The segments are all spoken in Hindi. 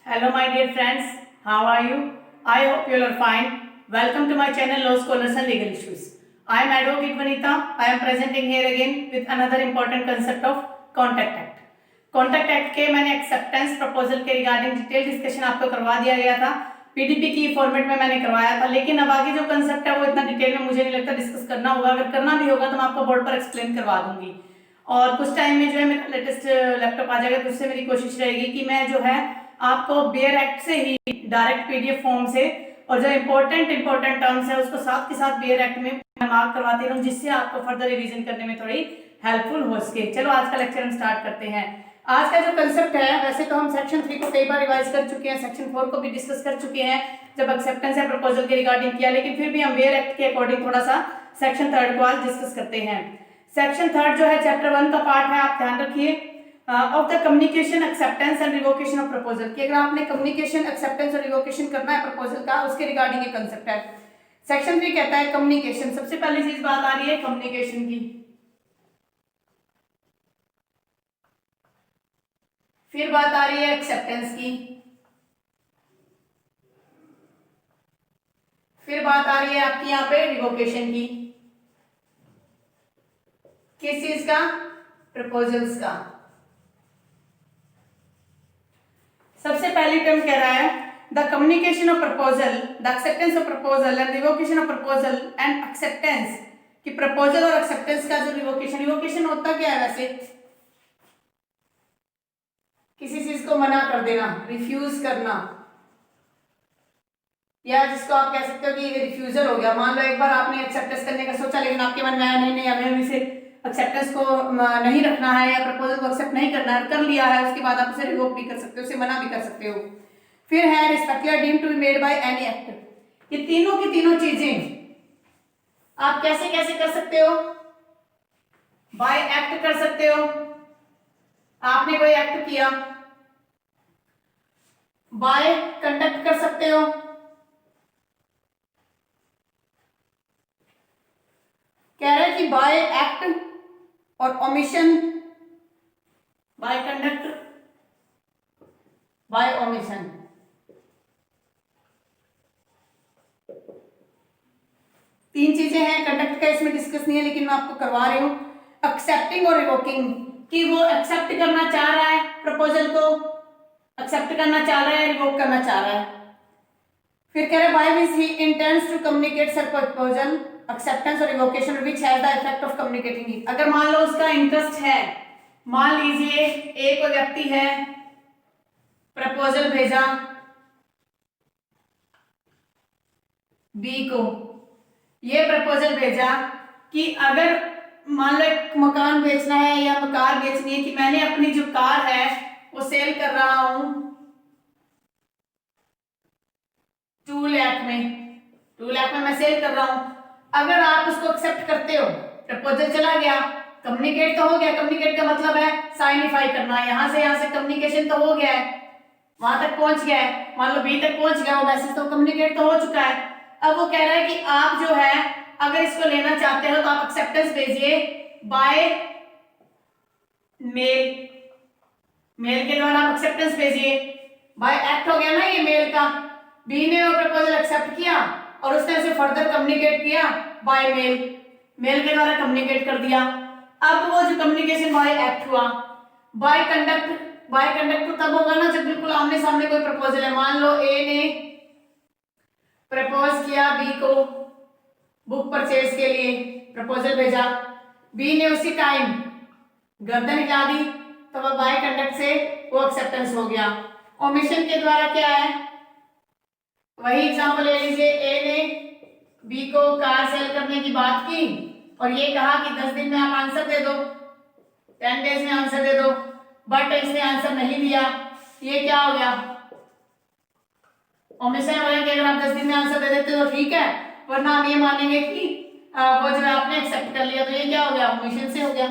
Hello, my dear friends. How are you? I hope you all are fine. Welcome to my channel, Law Scholars and Legal Issues. I am Advocate Vanita. I am presenting here again with another important concept of Contact Act. Contract act के मैंने एक्सेप्टेंस प्रपोजल के रिगार्डिंग डिटेल डिस्कशन आपको करवा दिया गया था, पीडीपी की फॉर्मेट में मैंने करवाया था, लेकिन अब आगे जो कंसेप्ट है वो इतना डिटेल में मुझे नहीं लगता डिस्कस करना होगा। अगर करना भी होगा तो मैं आपको बोर्ड पर एक्सप्लेन करवा दूंगी और कुछ टाइम में जो है मेरा लेटेस्ट लैपटॉप आ जाएगा, तो उससे मेरी कोशिश रहेगी कि मैं जो है आपको बेयर एक्ट से ही डायरेक्ट पीडीएफ फॉर्म से और जो इंपॉर्टेंट टर्म्स है उसको साथ के साथ बेयर एक्ट में मार्क करवाती रहूं, जिससे आपको फर्दर रिवीजन करने में थोड़ी हेल्पफुल हो सके। चलो आज का लेक्चर हम स्टार्ट करते हैं। आज का जो कंसेप्ट है, वैसे तो हम सेक्शन 3 को कई बार रिवाइज कर चुके हैं, सेक्शन 4 को भी डिस्कस कर चुके हैं जब एक्सेप्टेंस या प्रपोजल के रिगार्डिंग किया, लेकिन फिर भी हम बेयर एक्ट के अकॉर्डिंग थोड़ा सा सेक्शन 3 को आज डिस्कस करते हैं। सेक्शन 3 जो है चैप्टर 1 का पार्ट है, आप ध्यान रखिए, of the communication acceptance and revocation of proposal, कि अगर आपने कम्युनिकेशन एक्सेप्टेंस और रिवोकेशन करना है प्रपोजल का, उसके रिगार्डिंग ये कंसेप्ट है। सेक्शन 3 कहता है कम्युनिकेशन। सबसे पहली चीज बात आ रही है कम्युनिकेशन की, फिर बात आ रही है एक्सेप्टेंस की, फिर बात आ रही है आपकी यहाँ पे रिवोकेशन की। किस चीज का? प्रपोजल्स का। सबसे पहली टर्म कह रहा है the communication of proposal, the acceptance of proposal and revocation of proposal and acceptance, कि प्रपोजल और एक्सेप्टेंस का जो रिवोकेशन होता क्या है वैसे? किसी चीज को मना कर देना, रिफ्यूज करना, या जिसको आप कह सकते हो कि ये रिफ्यूजल हो गया। मान लो एक बार आपने एक्सेप्टेंस करने का सोचा, लेकिन आपके मन में आया नहीं हमें इसे एक्सेप्टेंस को नहीं रखना है या प्रपोजल को एक्सेप्ट नहीं करना है, कर लिया है, उसके बाद आप उसे रिवोक भी कर सकते हो, उसे मना भी कर सकते हो। फिर है respectively deemed to be made by any act. ये तीनों की तीनों चीजें आप कैसे कैसे कर सकते हो? बाय एक्ट कर सकते हो, आपने कोई एक्ट किया, बाय कंडक्ट कर सकते हो, कह रहे हैं कि बाय एक्ट और omission, by conduct, by omission. तीन चीजें हैं, कंडक्ट का इसमें डिस्कस नहीं है लेकिन मैं आपको करवा रही हूं। एक्सेप्टिंग और रिवोकिंग, कि वो एक्सेप्ट करना चाह रहा है प्रपोजल को, एक्सेप्ट करना चाह रहा है, रिवोक करना चाह रहा है। फिर कह रहे हैं by which he intends to communicate such proposal, acceptance और revocation which has the effect of communicating it. अगर मान लो उसका इंटरेस्ट है, मान लीजिए एक व्यक्ति है, प्रपोजल भेजा बी को, ये प्रपोजल भेजा कि अगर मान लो एक मकान बेचना है या कार बेचनी है, कि मैंने अपनी जो कार है वो सेल कर रहा हूं 2 लाख में, 2 लाख में मैं सेल कर रहा हूं। अगर आप उसको एक्सेप्ट करते हो, प्रपोजल चला गया, कम्युनिकेट तो हो गया, कम्युनिकेट का मतलब है साइनिफाई करना, यहां से कम्युनिकेशन तो हो गया है, वहां तक पहुंच गया है, मान लो बी तक पहुंच गया वो मैसेज, तो कम्युनिकेट तो हो चुका है। अब वो कह रहा है कि आप जो है अगर इसको लेना चाहते हो तो आप एक्सेप्टेंस भेजिए बाय मेल, मेल के द्वारा आप एक्सेप्टेंस भेजिए। बाय एक्ट हो गया ना ये मेल का, बी ने वो प्रपोजल एक्सेप्ट किया और उसने उसे फर्दर कम्युनिकेट किया बाय मेल, मेल के द्वारा कम्युनिकेट कर दिया। अब वो जो कम्युनिकेशन बाय एक्ट हुआ। बाय कंडक्ट, बाय कंडक्ट तो तब होगा ना जब बिल्कुल आमने सामने कोई प्रपोजल है। मान लो ए ने प्रपोज किया बी को बुक परचेज के लिए, प्रपोजल भेजा, बी ने उसी टाइम गर्दन हिला दी, तो वह बाय कंडक्ट से वो एक्सेप्टेंस हो गया। ओमिशन के द्वारा क्या है, वही एग्जांपल ले लीजिए, ए ने बी को कार सेल करने की बात की और ये कहा कि 10 दिन में आप आंसर दे दो, 10 डेज में आंसर दे दो, बट इसने आंसर नहीं दिया, ये क्या हो गया? ओमिशन हो गया कि अगर आप 10 दिन में आंसर दे देते तो ठीक है, वरना हम ये मानेंगे कि वो जो आपने एक्सेप्ट कर लिया, तो ये क्या हो गया? ओमिशन से हो गया।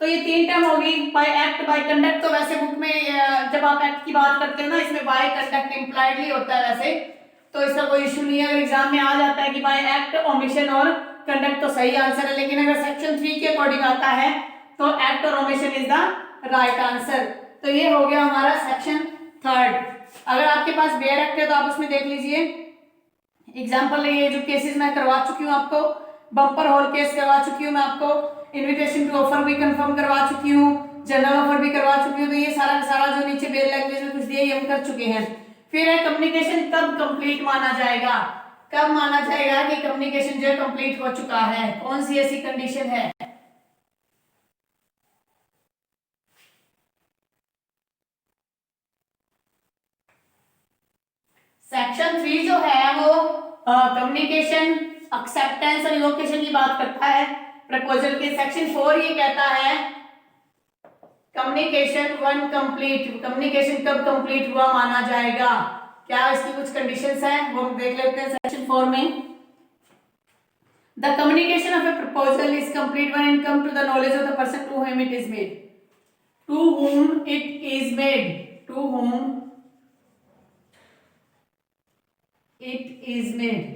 तो ये तीन टर्म होगी, बाय एक्ट, बाय कंडक्ट। तो वैसे बुक में जब आप एक्ट की बात करते हो ना, इसमें बाय कंडक्ट इंप्लाइडली होता है वैसे, तो इसका कोई इशू नहीं है। अगर एग्जाम में आ जाता है कि बाय एक्ट, ओमिशन और कंडक्ट, तो सही आंसर है। लेकिन अगर सेक्शन 3 के अकॉर्डिंग आता है तो एक्ट और omission is the right answer. तो ये हो गया हमारा सेक्शन 3। अगर आपके पास बेयर एक्ट है तो आप उसमें देख लीजिए एग्जाम्पल, ये जो केसेस मैं करवा चुकी हूँ आपको, बम्पर होल केस करवा चुकी हूँ मैं आपको, इनविटेशन टू ऑफर भी कंफर्म करवा चुकी हूँ, जनरल ऑफर भी करवा चुकी हूँ। तो ये सारा सारा जो नीचे बेयर लैंग्वेज में कुछ दिया ये हम कर चुके हैं। फिर है कम्युनिकेशन कब कंप्लीट माना जाएगा, कब माना जाएगा कि कम्युनिकेशन जो है कंप्लीट हो चुका है, कौन सी ऐसी कंडीशन है। सेक्शन 3 जो है वो कम्युनिकेशन एक्सेप्टेंस और रिवोकेशन की बात करता है प्रपोजल के। सेक्शन 4 ये कहता है कम्युनिकेशन वन कंप्लीट, कम्युनिकेशन कब कंप्लीट हुआ माना जाएगा, क्या इसकी कुछ कंडीशंस है वो हम देख लेते हैं सेक्शन 4 में। The communication of a proposal is complete when it come to the knowledge of the person to whom it is made, to whom it is made, to whom it is made,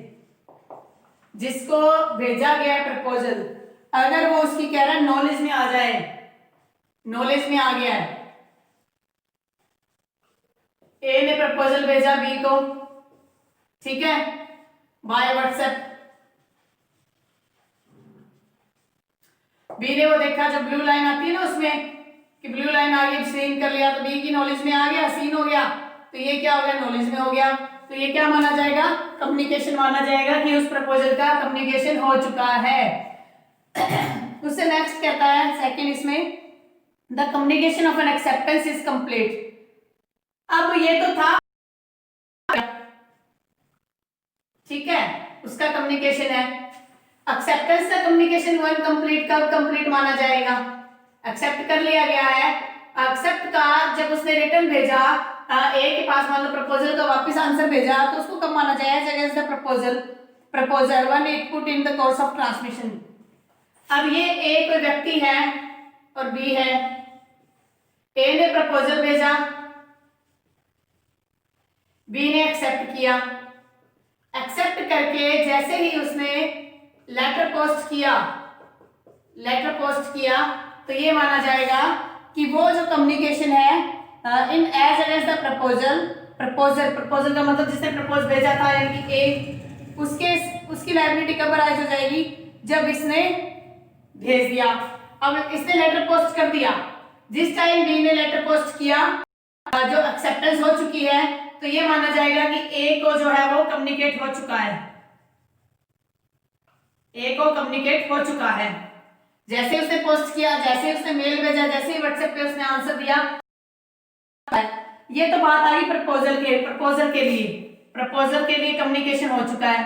जिसको भेजा गया है प्रपोजल, अगर वो उसकी कह रहा है नॉलेज में आ जाए, नॉलेज में आ गया है, ए ने प्रपोजल भेजा बी को, ठीक है, बाय व्हाट्सएप, बी ने वो देखा, जब ब्लू लाइन आती है ना उसमें कि ब्लू लाइन आ गई, सीन कर लिया, तो बी की नॉलेज में आ गया, सीन हो गया, तो ये क्या हो गया, नॉलेज में हो गया, तो ये क्या माना जाएगा, कम्युनिकेशन माना जाएगा कि उस प्रपोजल का कम्युनिकेशन हो चुका है। उससे नेक्स्ट कहता है सेकंड इसमें, the communication of N acceptance is complete. अब ये तो था, ठीक है, उसका कम्युनिकेशन है, एक्सेप्टेंस का कम्युनिकेशन वन कंप्लीट कब कंप्लीट माना जाएगा, एक्सेप्ट कर लिया गया है, एक्सेप्ट का जब उसने रिटर्न भेजा ए के पास, मान लो प्रपोजल का वापस आंसर भेजा, तो उसको कब माना जाएगा, against the proposal, proposal one it put in the course of transmission. अब ये ए कोई व्यक्ति है और बी है, ए ने प्रपोजल भेजा, बी ने एक्सेप्ट किया, एक्सेप्ट करके जैसे ही उसने लेटर पोस्ट किया, लेटर पोस्ट किया, तो ये माना जाएगा कि वो जो कम्युनिकेशन है in as against the proposal, proposal, proposal का मतलब जिसने प्रपोज भेजा था यानी कि ए, उसकी लायबिलिटी कब अराइज हो जाएगी, जब इसने भेज दिया। अब इसने लेटर पोस्ट कर दिया, जिस टाइम बी ने लेटर पोस्ट किया जो एक्सेप्टेंस हो चुकी है, तो ये माना जाएगा कि ए को जो है वो कम्युनिकेट हो चुका है, ए को कम्युनिकेट हो चुका है, जैसे उसने पोस्ट किया, जैसे उसने मेल भेजा, जैसे ही व्हाट्सएप पे उसने आंसर दिया। ये तो बात आ गई प्रपोजल के, प्रपोजल के लिए, प्रपोजल के लिए कम्युनिकेशन हो चुका है।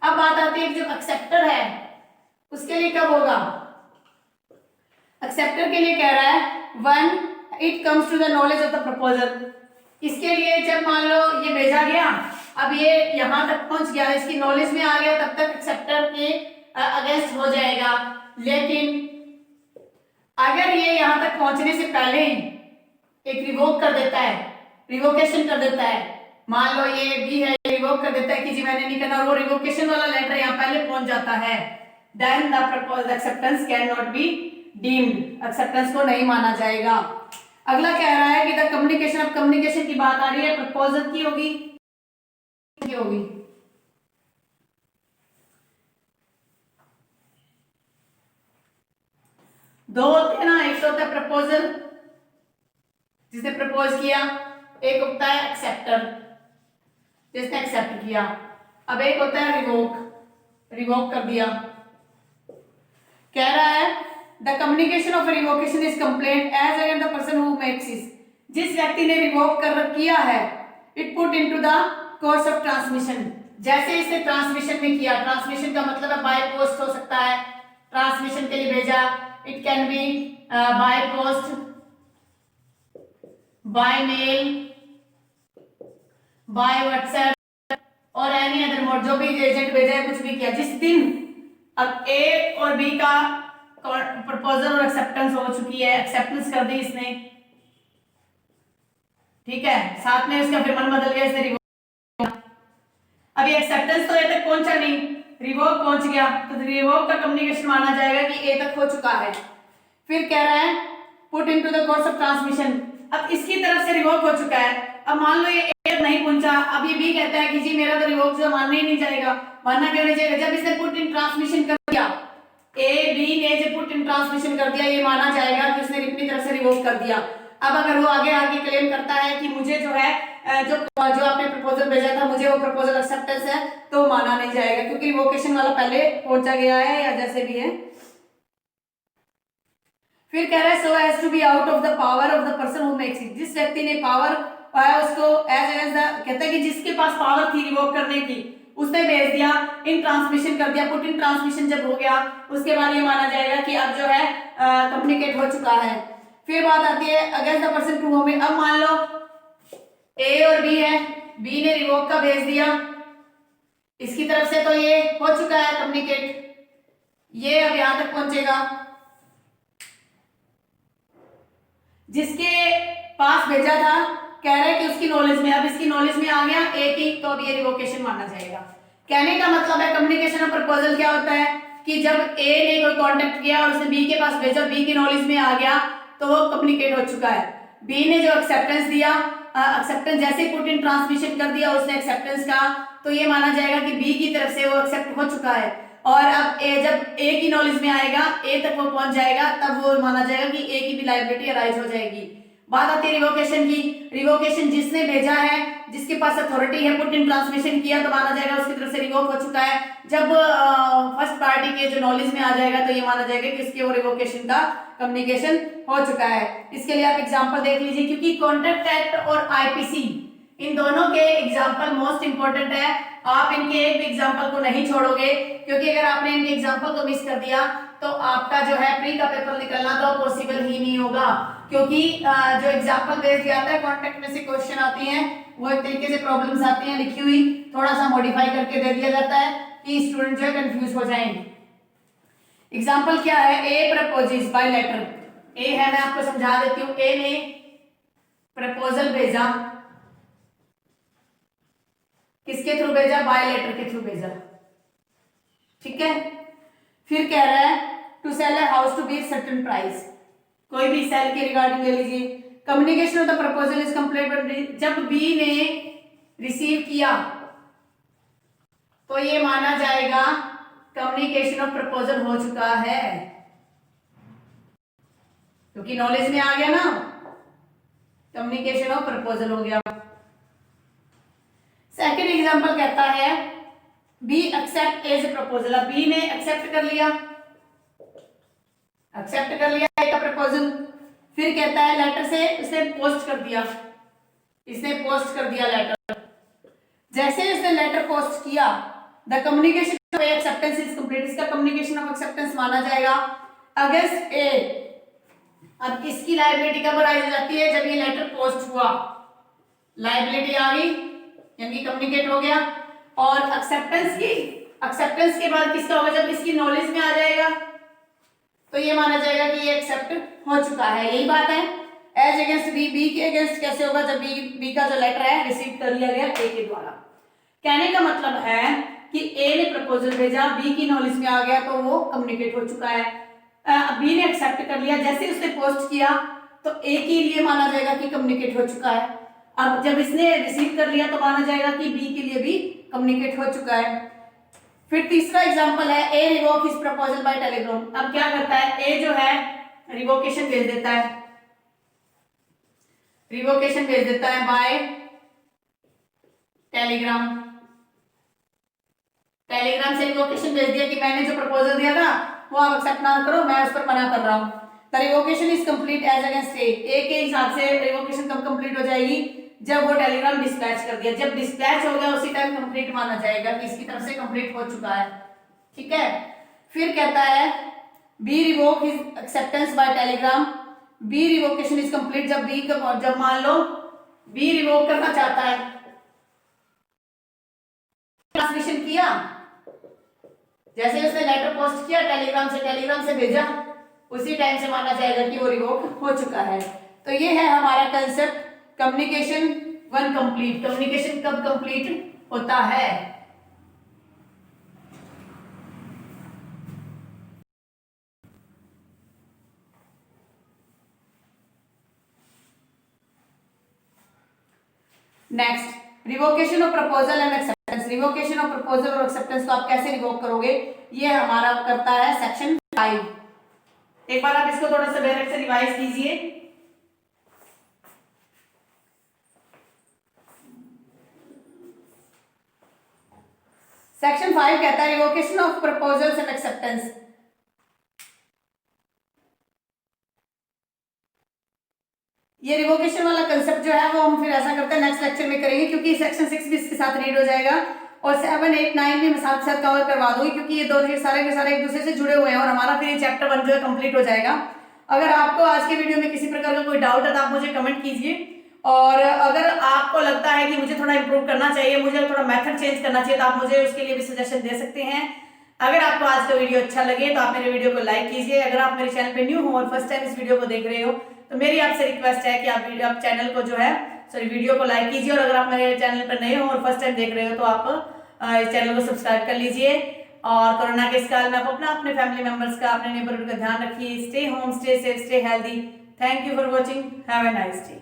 अब बात आती है जो एक्सेप्टर है उसके लिए कब होगा, एक्सेप्टर के लिए कह रहा है when it comes to the knowledge of the proposal. इसके लिए जब मान लो ये भेजा गया, अब ये यहां तक पहुंच गया, इसकी नॉलेज में आ गया, तब तक एक्सेप्टर के अगेंस्ट हो जाएगा। लेकिन अगर ये यहां तक पहुंचने से पहले ही एक रिवोक कर देता है, रिवोकेशन कर देता है, मान लो ये भी है, रिवोक कर देता है कि जी मैंने नहीं करना, और वो रिवोकेशन वाला लेटर यहां पहले पहुंच जाता है, then the proposed acceptance can not be deemed, acceptance को नहीं माना जाएगा। अगला कह रहा है कि द कम्युनिकेशन, अब कम्युनिकेशन की बात आ रही है, प्रपोजल की होगी, की होगी, दो होते हैं ना, एक तो होता है प्रपोजल जिसने प्रपोज किया, एक होता है एक्सेप्टर जिसने एक्सेप्ट किया, अब एक होता है रिवोक, रिवोक कर दिया। कह रहा है the communication of revocation is complete as against the person who makes it, जिस व्यक्ति ने रिवोक कर किया है, it put into the course of transmission, जैसे इसे ट्रांसमिशन में किया, ट्रांसमिशन का मतलब है बाय पोस्ट हो सकता है, ट्रांसमिशन के लिए भेजा, it can be by post, by mail, by WhatsApp और एनी अदर मोड, जो भी एजेंट भेजा है, कुछ भी किया, जिस दिन अब ए और बी का प्रपोजल और एक्सेप्टेंस हो चुकी है, एक्सेप्टेंस कर दी इसने, ठीक है, साथ में इसका फिर मन बदल गया, इसने रिवोक, अभी एक्सेप्टेंस तो ए तक पहुंचा नहीं, रिवोक पहुंच गया, तो रिवोक का कम्युनिकेशन माना जाएगा कि ए तक हो चुका है। फिर कह रहा है put into the course of transmission, अब इसकी तरफ से रिवोक हो चुका है, अब मान लो ये ए नहीं पहुंचा, अब ये बी कहता है कि जी मेरा तो रिवोक जो मानना ही नहीं जाएगा। मानना क्यों नहीं जाएगा? जब इसने पुट इन ट्रांसमिशन कर दिया, ए बी ने जो पुट इन ट्रांसमिशन कर दिया, ये माना जाएगा कि उसने अपनी तरफ से रिवोक कर दिया। अब अगर वो आगे आगे क्लेम करता है कि मुझे जो है जो आपने प्रपोजल भेजा था मुझे वो प्रपोजल एक्सेप्टेंस है, तो माना नहीं जाएगा क्योंकि रिवोकेशन वाला पहले पहुंचा गया है या जैसे भी है। फिर कह रहा है so as to be out of the power of the person who makes it, जिस व्यक्ति ने पावर पाया उसको एज एज द, कहता है कि जिसके पास पावर थी रिवोक करने की उसने भेज दिया, इन ट्रांसमिशन कर दिया, पुट इन ट्रांसमिशन जब हो गया उसके बाद ये माना जाएगा कि अब जो है कम्युनिकेट हो चुका है। फिर बात आती है against the person to whom, अब मान लो ए और बी है, बी ने रिवोक का भेज दिया इसकी तरफ से, तो ये हो चुका है कम्युनिकेट, ये अब यहां तक पहुंचेगा। जिसके पास भेजा था कह रहे हैं कि उसकी नॉलेज में, अब इसकी नॉलेज में आ गया ए की, तो अब ये रिवोकेशन माना जाएगा। कहने का मतलब है कम्युनिकेशन ऑफ प्रपोजल क्या होता है कि जब ए ने कोई कांटेक्ट किया और उसने बी के पास भेजा, बी की नॉलेज में आ गया तो वो कम्युनिकेट हो चुका है। बी ने जो एक्सेप्टेंस दिया, एक्सेप्टेंस जैसे पुट इन ट्रांसमिशन कर दिया उसने एक्सेप्टेंस का, तो ये माना जाएगा कि बी की तरफ से वो एक्सेप्ट हो चुका है। और अब जब ए की नॉलेज में आएगा, ए तक वो पहुंच जाएगा, तब वो माना जाएगा कि ए की भी लायबिलिटी अराइज हो जाएगी। बात आती है रिवोकेशन की। रिवोकेशन जिसने भेजा है, जिसके पास अथॉरिटी है, पुट इन ट्रांसमिशन किया, तो माना जाएगा उसकी तरफ से रिवोक हो चुका है। जब फर्स्ट पार्टी के जो नॉलेज में आ जाएगा तो ये माना जाएगा कि इसके वो रिवोकेशन का कम्युनिकेशन हो चुका है। इसके लिए आप एग्जांपल देख लीजिए, क्योंकि कॉन्ट्रैक्ट एक्ट और आईपीसी इन दोनों के एग्जांपल मोस्ट इंपोर्टेंट है। आप इनके एक भी एग्जांपल को नहीं छोड़ोगे, क्योंकि अगर आपने इनके एग्जांपल को मिस कर दिया तो आपका जो है प्री का पेपर निकलना तो पॉसिबल ही नहीं होगा। क्योंकि जो एग्जांपल बेस्ड दिया जाता है, कॉन्ट्रैक्ट में से क्वेश्चन आती हैं, वो एक तरीके से प्रॉब्लम्स आती हैं लिखी हुई, थोड़ा सा मॉडिफाई करके दे दिया जाता है कि स्टूडेंट जो है कंफ्यूज हो जाएंगे। एग्जांपल क्या है? ए प्रपोजेस बाय लेटर। ए है, मैं आपको समझा देती हूँ। ए ने प्रपोजल भेजा, किसके थ्रू भेजा? बाय लेटर के थ्रू भेजा, ठीक है। फिर कह रहा है to sell a house to B certain price, कोई भी सेल के रिगार्डिंग ले लीजिए। Communication of the proposal is complete, जब बी ने रिसीव किया तो ये माना जाएगा कम्युनिकेशन ऑफ प्रपोजल हो चुका है, क्योंकि नॉलेज में आ गया ना, कम्युनिकेशन ऑफ प्रपोजल हो गया। सेकंड एग्जांपल कहता है B accept as a proposal. अब बी ने एक्सेप्ट कर लिया, एक्सेप्ट कर लिया ए का प्रपोजल। फिर कहता है लेटर से उसने पोस्ट कर दिया, इसने पोस्ट कर दिया लेटर। जैसे इसने लेटर पोस्ट किया, the communication of acceptance is complete, इसका कम्युनिकेशन ऑफ एक्सेप्टेंस माना जाएगा अगेंस्ट ए। अब इसकी लायबिलिटी कब अराइज हो जाती है? जब ये लेटर पोस्ट हुआ, लायबिलिटी आ गई, यानी कम्युनिकेट हो गया। और एक्सेप्टेंस की, एक्सेप्टेंस के बाद किसका होगा? जब इसकी नॉलेज में आ जाएगा तो ये माना जाएगा कि ये एक्सेप्ट हो चुका है। यही बात है एज अगेंस्ट बी। बी के अगेंस्ट कैसे होगा? जब बी का जो लेटर है रिसीव कर लिया गया ए के द्वारा। कहने का मतलब है कि ए ने प्रपोजल भेजा, बी की नॉलेज में आ गया तो वो कम्युनिकेट हो चुका है। बी ने एक्सेप्ट कर लिया, जैसे उसने पोस्ट किया तो ए के लिए माना जाएगा कि कम्युनिकेट हो चुका है। अब जब इसने रिसीव कर लिया तो माना जाएगा कि बी के लिए भी कम्युनिकेट हो चुका है। फिर तीसरा एग्जांपल है A revoke his proposal by telegram. अब क्या करता है? ए जो है रिवोकेशन भेज देता है, रिवोकेशन भेज देता है बाय टेलीग्राम। टेलीग्राम से रिवोकेशन भेज दिया कि मैंने जो प्रपोजल दिया था वो आप एक्सेप्ट ना करो, मैं उस पर मना कर रहा हूं। The revocation is complete as against A. A के हिसाब से रिवोकेशन कब कंप्लीट हो जाएगी? जब वो टेलीग्राम डिस्पैच कर दिया। जब डिस्पैच हो गया उसी टाइम कंप्लीट माना जाएगा कि इसकी तरफ से कंप्लीट हो चुका है, ठीक है। फिर कहता है B revoke his acceptance by telegram. B revocation is complete जब बी का, जब मान लो बी रिवोक करना चाहता है, ट्रांसमिशन किया, जैसे उसने लेटर पोस्ट किया टेलीग्राम से भेजा, उसी टाइम से माना जाएगा कि वो रिवोक हो चुका है। तो ये है हमारा concept communication one complete. Communication कब कंप्लीट होता है? Next revocation of proposal and acceptance. Revocation of proposal और एक्सेप्टेंस को आप कैसे रिवोक करोगे, ये हमारा करता है सेक्शन 5। एक बार आप इसको थोड़ा सा बैरक से रिवाइज कीजिए। सेक्शन 5 कहता है revocation of proposals and acceptance. ये रिवोकेशन वाला कंसेप्ट जो है वो हम फिर ऐसा करते हैं नेक्स्ट लेक्चर में करेंगे, क्योंकि सेक्शन 6 भी इसके साथ रीड हो जाएगा और 7, 8, 9 भी मैं साथ साथ कवर करवा दूंगी, क्योंकि ये दोनों सारे के सारे एक दूसरे से जुड़े हुए हैं और हमारा फिर ये चैप्टर 1 जो है कंप्लीट हो जाएगा। अगर आपको आज के वीडियो में किसी प्रकार का कोई डाउट है तो आप मुझे कमेंट कीजिए, और अगर आपको लगता है कि मुझे थोड़ा इंप्रूव करना चाहिए, मुझे थोड़ा मेथड चेंज करना चाहिए, तो आप मुझे उसके लिए भी सजेशन दे सकते हैं। अगर आपको आज का वीडियो अच्छा लगे तो आप मेरे वीडियो को लाइक कीजिए। अगर आप मेरे चैनल पे न्यू हो और फर्स्ट टाइम इस वीडियो को देख रहे हो तो मेरी आपसे रिक्वेस्ट है कि आप चैनल को जो है वीडियो को लाइक कीजिए, और अगर आप मेरे चैनल पर नए हो और फर्स्ट टाइम देख रहे हो तो आप इस चैनल को सब्सक्राइब कर लीजिए। और कोरोना के इस काल में आप अपने फैमिली मेंबर्स का, अपने नेबरहुड का ध्यान रखिए। Stay home, stay safe, stay healthy. Thank you for watching. Have a nice day.